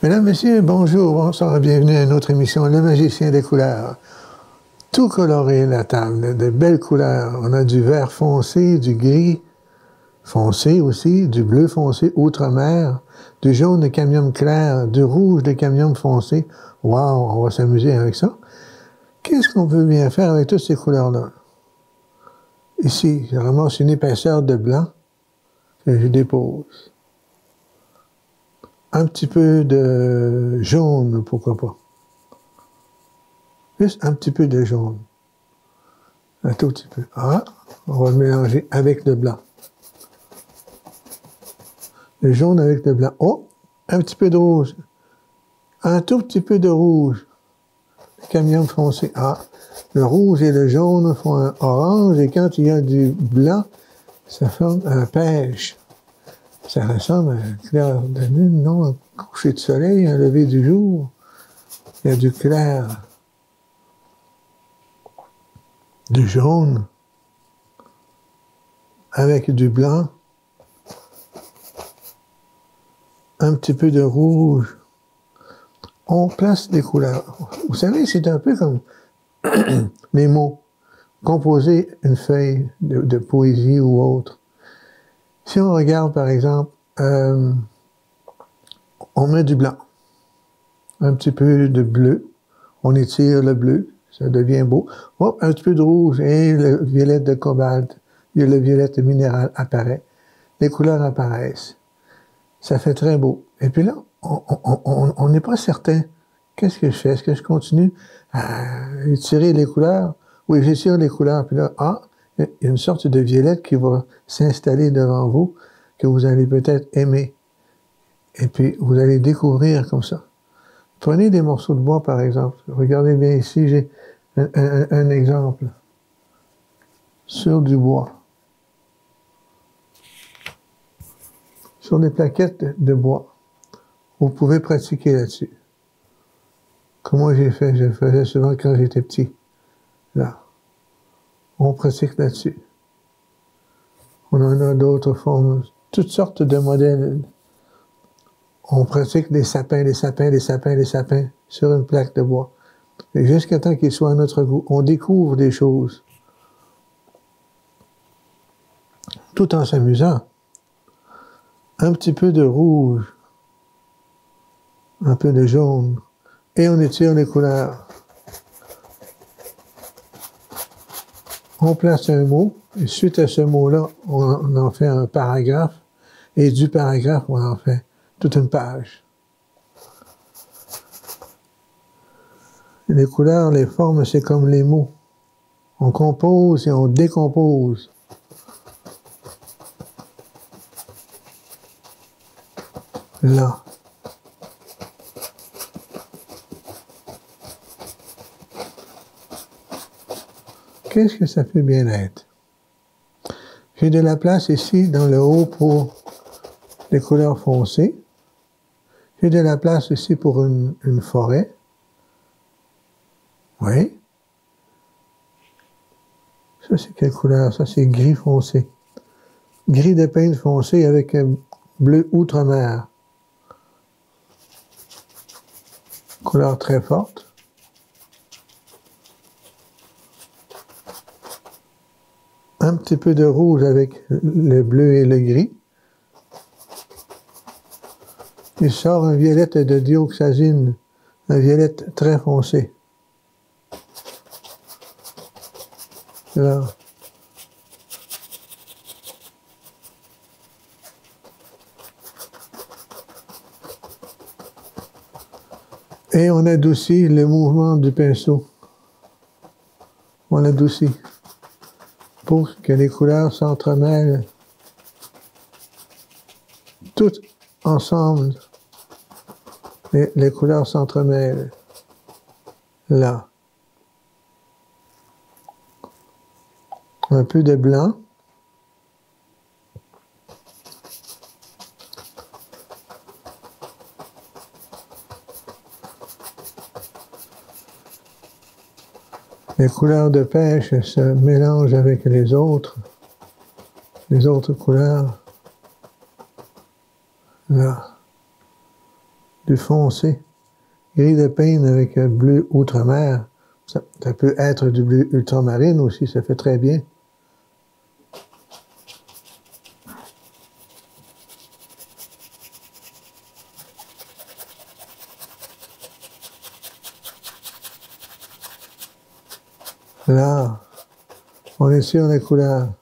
Mesdames, Messieurs, bonjour, bonsoir, bienvenue à une autre émission, Le Magicien des couleurs. Tout coloré, la table, de belles couleurs. On a du vert foncé, du gris foncé aussi, du bleu foncé outre-mer, du jaune de cadmium clair, du rouge de cadmium foncé. Wow, on va s'amuser avec ça. Qu'est-ce qu'on peut bien faire avec toutes ces couleurs-là? Ici, je ramasse une épaisseur de blanc que je dépose. Un petit peu de jaune, pourquoi pas. Juste un petit peu de jaune. Un tout petit peu. Ah, on va le mélanger avec le blanc. Le jaune avec le blanc. Oh, un petit peu de rouge. Un tout petit peu de rouge. Le cadmium foncé. Ah, le rouge et le jaune font un orange, et quand il y a du blanc, ça forme un pêche. Ça ressemble à un clair de lune, non? Un coucher de soleil, un lever du jour. Il y a du clair. Du jaune. Avec du blanc. Un petit peu de rouge. On place des couleurs. Vous savez, c'est un peu comme les mots. Composer une feuille de poésie ou autre. Si on regarde, par exemple, on met du blanc, un petit peu de bleu, on étire le bleu, ça devient beau. Oh, un petit peu de rouge et le violet de cobalt, le violet minéral apparaît. Les couleurs apparaissent. Ça fait très beau. Et puis là, on n'est pas certain. Qu'est-ce que je fais? Est-ce que je continue à étirer les couleurs? Oui, j'étire les couleurs. Puis là, il y a une sorte de violette qui va s'installer devant vous, que vous allez peut-être aimer. Et puis, vous allez découvrir comme ça. Prenez des morceaux de bois, par exemple. Regardez bien ici, j'ai un exemple. Sur du bois. Sur des plaquettes de bois. Vous pouvez pratiquer là-dessus. Comme moi j'ai fait, je le faisais souvent quand j'étais petit. Là. On pratique là-dessus. On en a d'autres formes, toutes sortes de modèles. On pratique des sapins, des sapins, des sapins, des sapins sur une plaque de bois. Et jusqu'à temps qu'ils soient à notre goût. On découvre des choses. Tout en s'amusant. Un petit peu de rouge. Un peu de jaune. Et on étire les couleurs. On place un mot, et suite à ce mot-là, on en fait un paragraphe, et du paragraphe, on en fait toute une page. Les couleurs, les formes, c'est comme les mots. On compose et on décompose. Là. Qu'est-ce que ça peut bien être? J'ai de la place ici dans le haut pour les couleurs foncées. J'ai de la place ici pour une forêt. Oui. Ça, c'est quelle couleur? Ça, c'est gris foncé. Gris de peintre foncé avec bleu outre-mer. Couleur très forte. Un petit peu de rouge avec le bleu et le gris. Il sort un violet de dioxazine, un violet très foncé. Là. Et on adoucit le mouvement du pinceau. On adoucit pour que les couleurs s'entremêlent toutes ensemble. Les couleurs s'entremêlent. Là. Un peu de blanc. Les couleurs de pêche se mélangent avec les autres couleurs. Là. du foncé. Gris de peigne avec un bleu outre-mer. Ça peut être du bleu ultramarine aussi, ça fait très bien. Là, on est sur la couleur.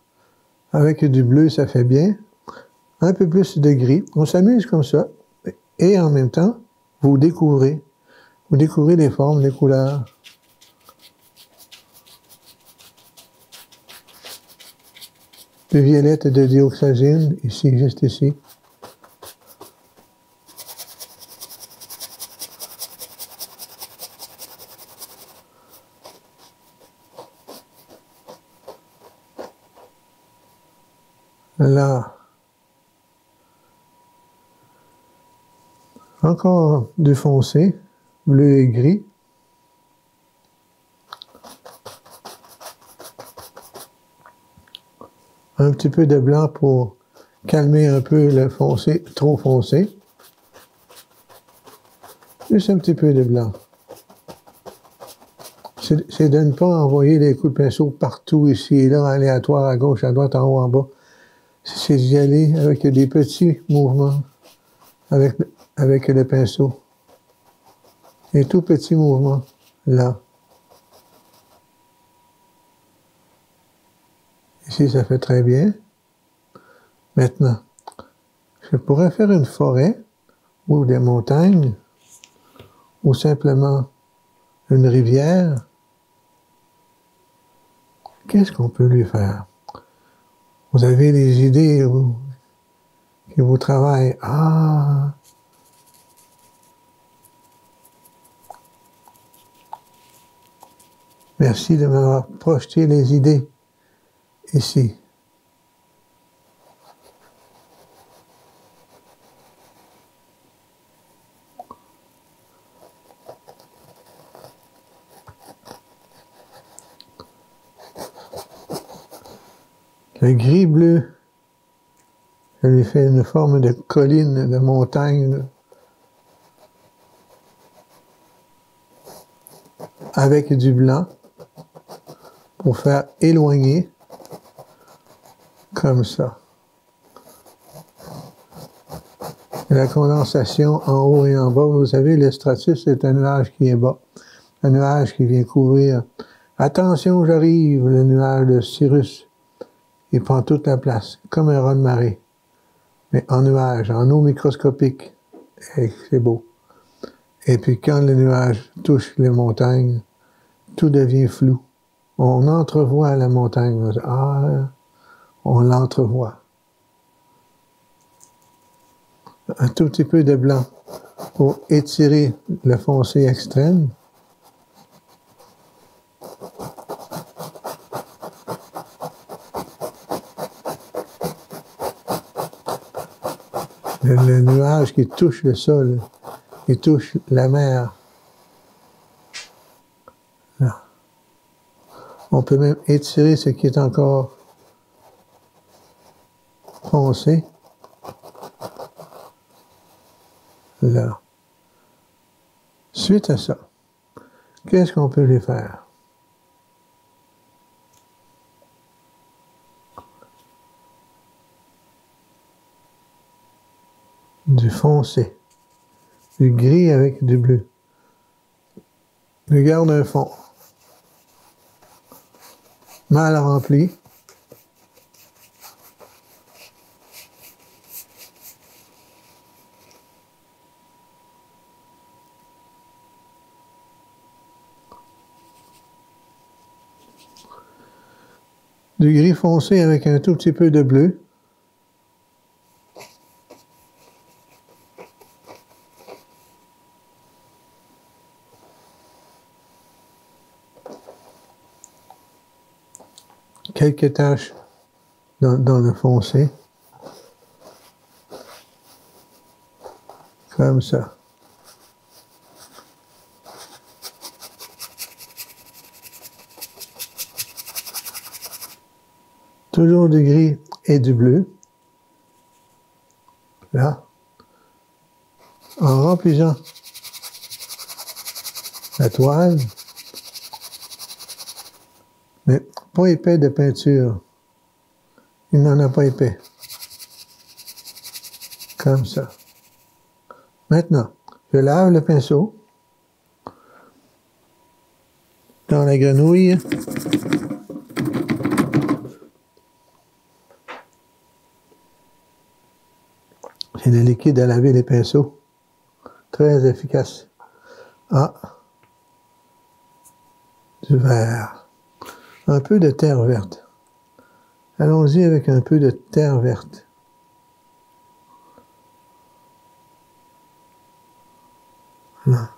Avec du bleu, ça fait bien. Un peu plus de gris. On s'amuse comme ça. Et en même temps, vous découvrez. Vous découvrez les formes, les couleurs. De violette et de dioxazine, ici, juste ici. Là. Encore du foncé, bleu et gris. Un petit peu de blanc pour calmer un peu le foncé, trop foncé. Juste un petit peu de blanc. C'est de ne pas envoyer des coups de pinceau partout, ici et là, aléatoire, à gauche, à droite, en haut, en bas. C'est d'y aller avec des petits mouvements, avec le pinceau. Des tout petits mouvements, là. Ici, ça fait très bien. Maintenant, je pourrais faire une forêt, ou des montagnes, ou simplement une rivière. Qu'est-ce qu'on peut lui faire? Vous avez des idées qui vous travaillent. Ah! Merci de m'avoir projeté les idées ici. Le gris-bleu, je lui fais une forme de colline, de montagne, avec du blanc, pour faire éloigner, comme ça. Et la condensation en haut et en bas, vous savez, le stratus, c'est un nuage qui est bas. Un nuage qui vient couvrir. Attention, j'arrive, le nuage de Cirrus. Il prend toute la place, comme un raz de marée. Mais en nuage, en eau microscopique. Et c'est beau. Et puis quand le nuage touche les montagnes, tout devient flou. On entrevoit la montagne. Ah, on l'entrevoit. Un tout petit peu de blanc pour étirer le foncé extrême. Le nuage qui touche le sol, qui touche la mer. Là. On peut même étirer ce qui est encore foncé. Là. Suite à ça, qu'est-ce qu'on peut lui faire? Du foncé, du gris avec du bleu. Je garde un fond mal rempli. Du gris foncé avec un tout petit peu de bleu. Quelques taches dans le foncé. Comme ça. Toujours du gris et du bleu. Là. en remplissant la toile, mais pas épais de peinture. Il n'en a pas épais. Comme ça. Maintenant, je lave le pinceau dans la grenouille. C'est le liquide à laver les pinceaux. Très efficace. Ah, du vert. Un peu de terre verte. Allons-y avec un peu de terre verte. Là.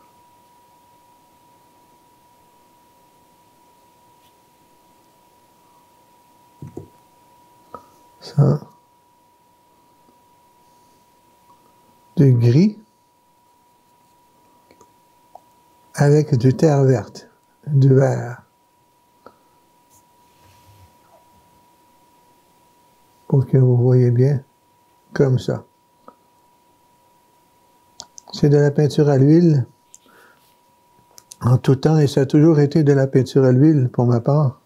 Ça. Du gris avec du terre verte, du vert. Pour que vous voyez bien, comme ça. C'est de la peinture à l'huile, en tout temps, et ça a toujours été de la peinture à l'huile, pour ma part.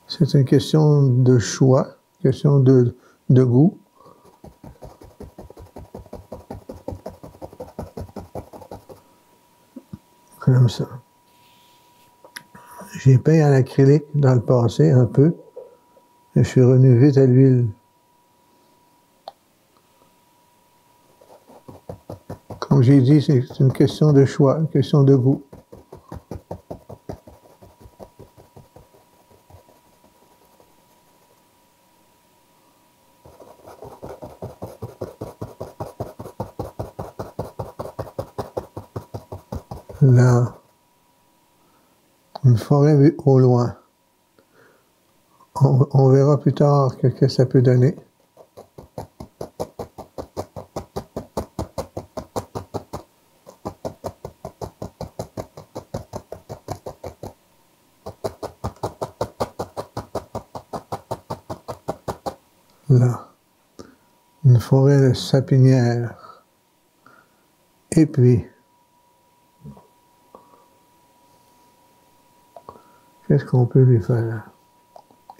C'est une question de choix, question de goût. Comme ça. J'ai peint à l'acrylique dans le passé, un peu, et je suis revenu vite à l'huile. Comme j'ai dit, c'est une question de choix, une question de goût. Là, une forêt au loin. On verra plus tard ce que ça peut donner. Là, une forêt de sapinières. Et puis, qu'est-ce qu'on peut lui faire?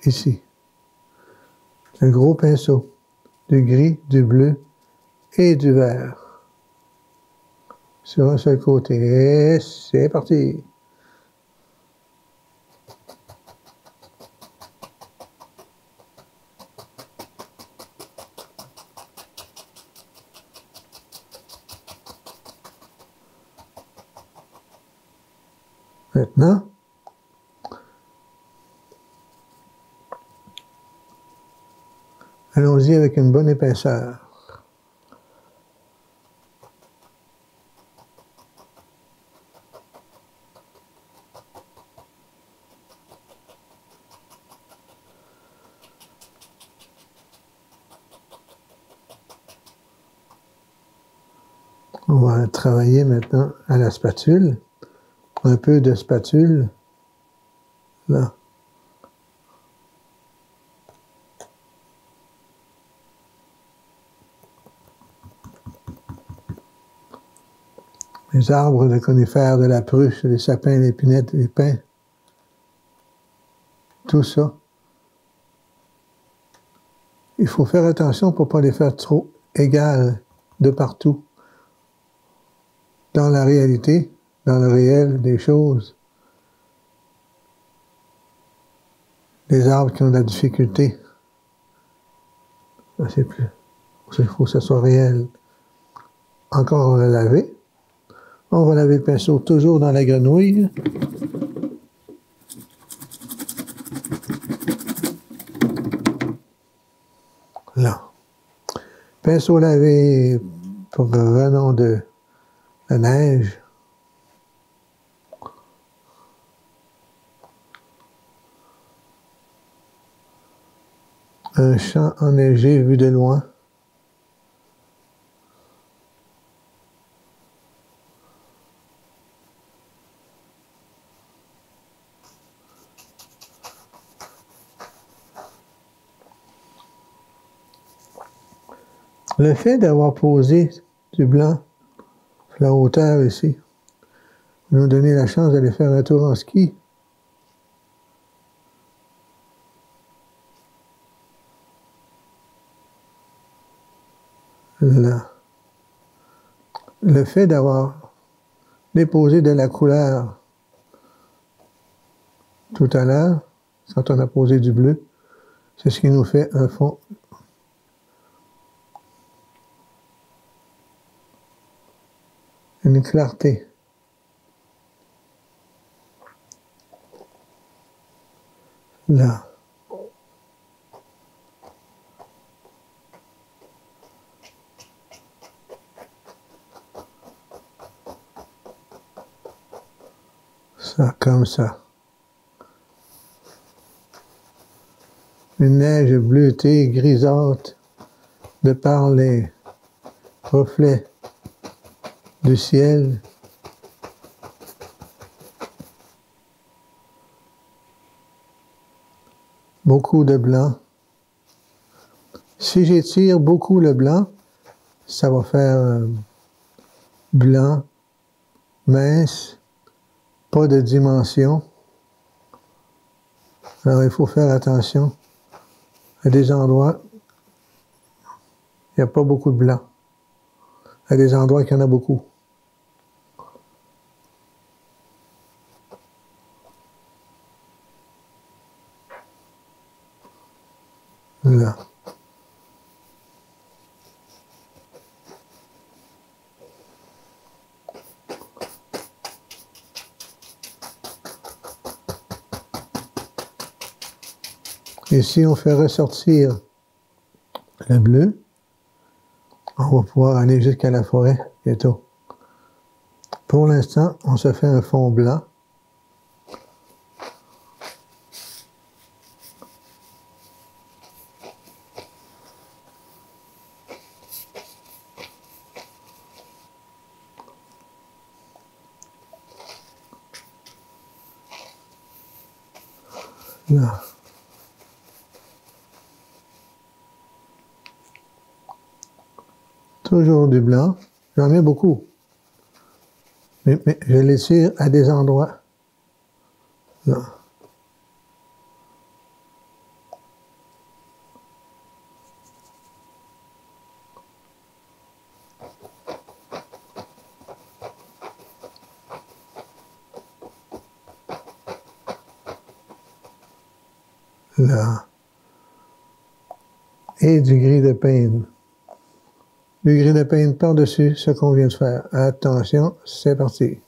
Ici, un gros pinceau, du gris, du bleu et du vert. Sur un seul côté. Et c'est parti! Maintenant, allons-y avec une bonne épaisseur. On va travailler maintenant à la spatule. Un peu de spatule. Là. Les arbres de conifères, de la pruche, les sapins, les pinettes, les pins. Tout ça. Il faut faire attention pour ne pas les faire trop égales de partout. Dans la réalité, dans le réel des choses, les arbres qui ont de la difficulté, c'est plus. Il faut que ça soit réel. Encore, on va laver. On va laver le pinceau toujours dans la grenouille. Là. Pinceau lavé pour venant de la neige. Un champ enneigé vu de loin. Le fait d'avoir posé du blanc, la hauteur ici, nous donner la chance d'aller faire un tour en ski. Là. Le fait d'avoir déposé de la couleur tout à l'heure, quand on a posé du bleu, c'est ce qui nous fait un fond. Une clarté. Là. Ça, comme ça. Une neige bleutée, grisâtre, de par les reflets du ciel. Beaucoup de blanc. Si j'étire beaucoup le blanc, ça va faire blanc, mince, pas de dimension. Alors il faut faire attention. À des endroits, il n'y a pas beaucoup de blanc. À des endroits qu'il y en a beaucoup. Là. Ici, on fait ressortir le bleu. On va pouvoir aller jusqu'à la forêt bientôt. Pour l'instant, on se fait un fond blanc. Là. Toujours du blanc. J'en ai beaucoup. Mais je les tire à des endroits. Là. Là. Et du gris de peigne. Du gris de peigne par-dessus ce qu'on vient de faire. Attention, c'est parti.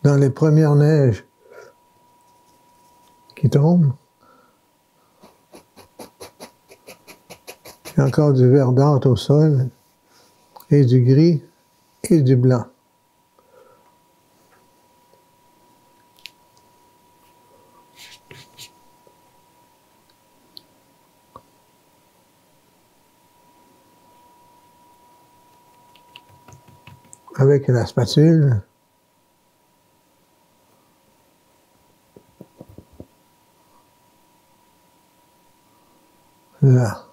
Dans les premières neiges qui tombent, il y a encore du verdâtre au sol, et du gris et du blanc. Avec la spatule, là,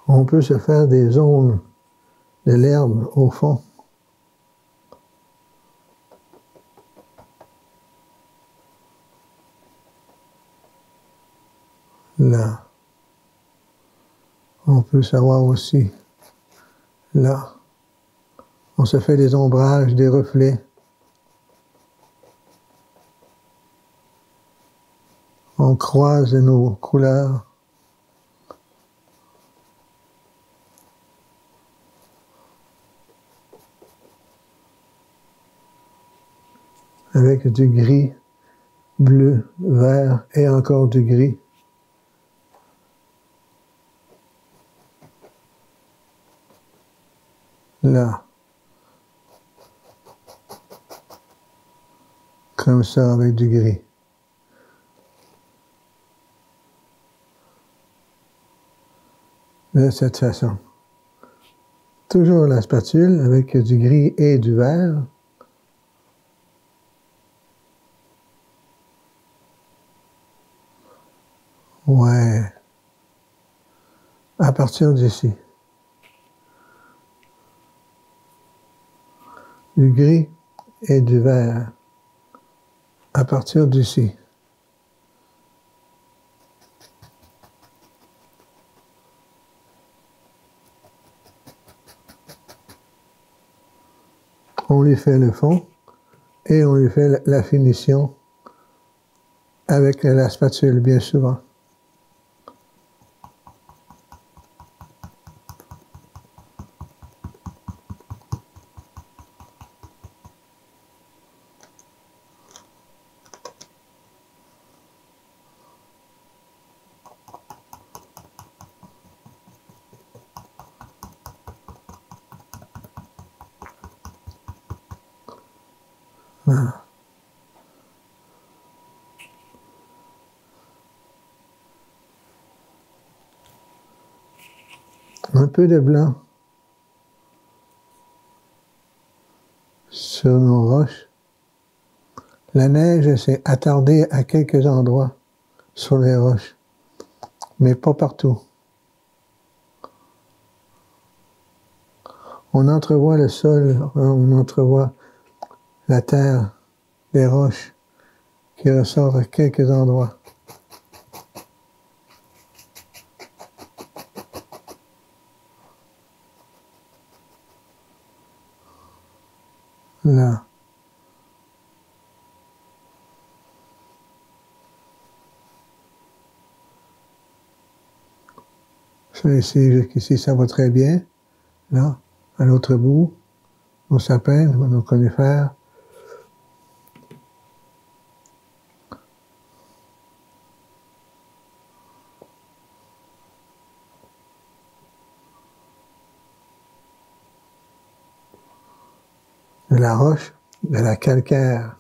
on peut se faire des zones de l'herbe au fond. Là, on peut savoir aussi, là, on se fait des ombrages, des reflets. On croise nos couleurs. Avec du gris bleu, vert et encore du gris. Là. Comme ça avec du gris. De cette façon. Toujours la spatule avec du gris et du vert. Ouais. À partir d'ici. Du gris et du vert. À partir d'ici. On lui fait le fond et on lui fait la finition avec la spatule, bien souvent. Voilà. Un peu de blanc sur nos roches. La neige s'est attardée à quelques endroits sur les roches, mais pas partout. On entrevoit le sol, on entrevoit la terre, les roches qui ressortent à quelques endroits. Là. Ça ici, jusqu'ici, ça va très bien. Là, à l'autre bout, nos sapins, nos conifères. De la roche, de la calcaire.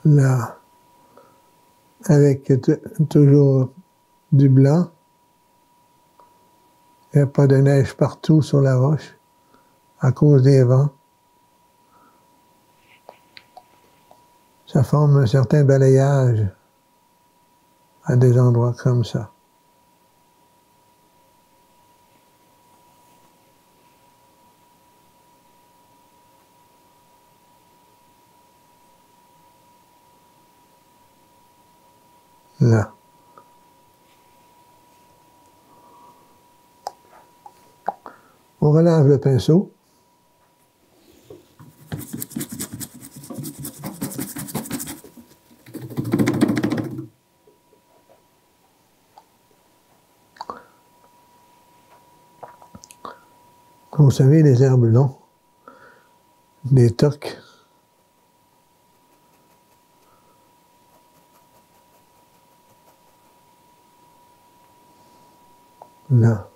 Là, avec toujours du blanc. Il n'y a pas de neige partout sur la roche à cause des vents. Ça forme un certain balayage à des endroits comme ça. Là. On relève le pinceau. Comme vous savez, les herbes longs, des tocs. Là.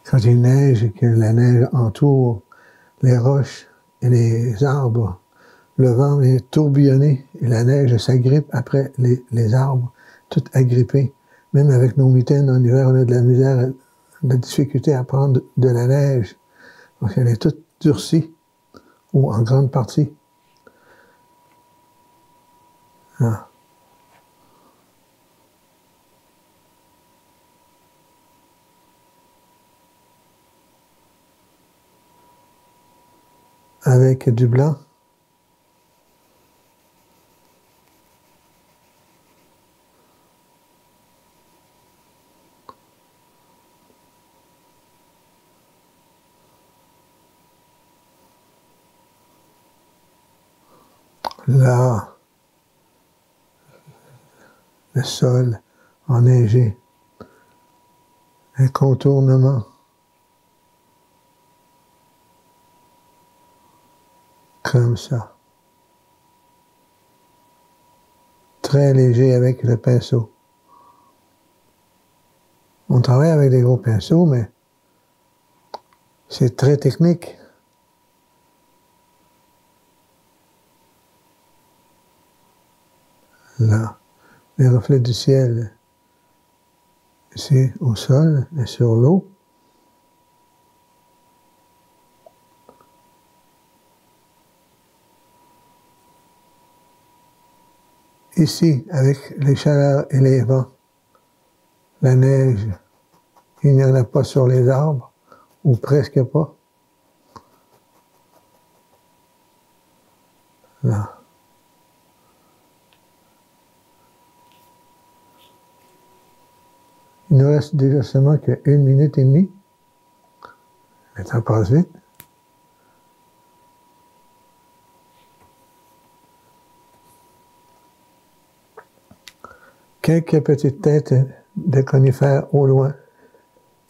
Quand il neige et que la neige entoure les roches et les arbres, le vent vient tourbillonner et la neige s'agrippe après les arbres, tout agrippé. Même avec nos mitaines en hiver, on a de la misère, de la difficulté à prendre de la neige. Donc elle est toute durcie, ou en grande partie. Ah. Avec du blanc. Là, le sol enneigé, un contournement. Comme ça. Très léger avec le pinceau. On travaille avec des gros pinceaux, mais c'est très technique. Là, les reflets du ciel, ici au sol et sur l'eau. Ici, avec les chaleurs et les vents, la neige, il n'y en a pas sur les arbres, ou presque pas. Là. Il nous reste déjà seulement qu'une minute et demie. Le temps passe vite. Quelques petites têtes de conifères au loin.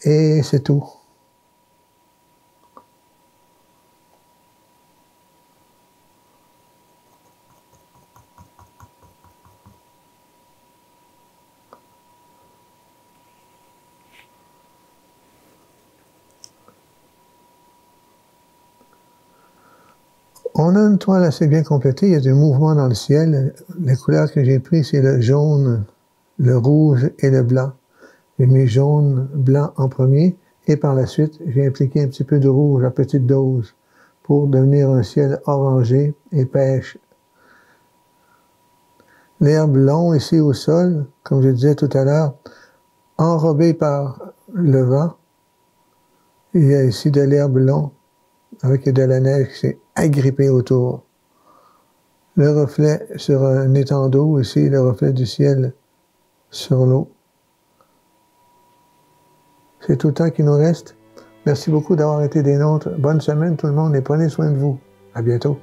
Et c'est tout. On a une toile assez bien complétée. Il y a du mouvement dans le ciel. Les couleurs que j'ai prises, c'est le jaune, le rouge et le blanc. J'ai mis jaune, blanc en premier. Et par la suite, j'ai appliqué un petit peu de rouge à petite dose pour devenir un ciel orangé et pêche. L'herbe long ici au sol, comme je disais tout à l'heure, enrobé par le vent. Il y a ici de l'herbe long avec de la neige qui s'est agrippée autour. Le reflet sur un étang d'eau ici, le reflet du ciel sur l'eau. C'est tout le temps qu'il nous reste. Merci beaucoup d'avoir été des nôtres. Bonne semaine tout le monde et prenez soin de vous. À bientôt.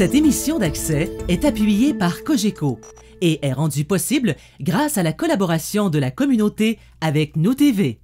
Cette émission d'Accès est appuyée par Cogeco et est rendue possible grâce à la collaboration de la communauté avec Nous TV.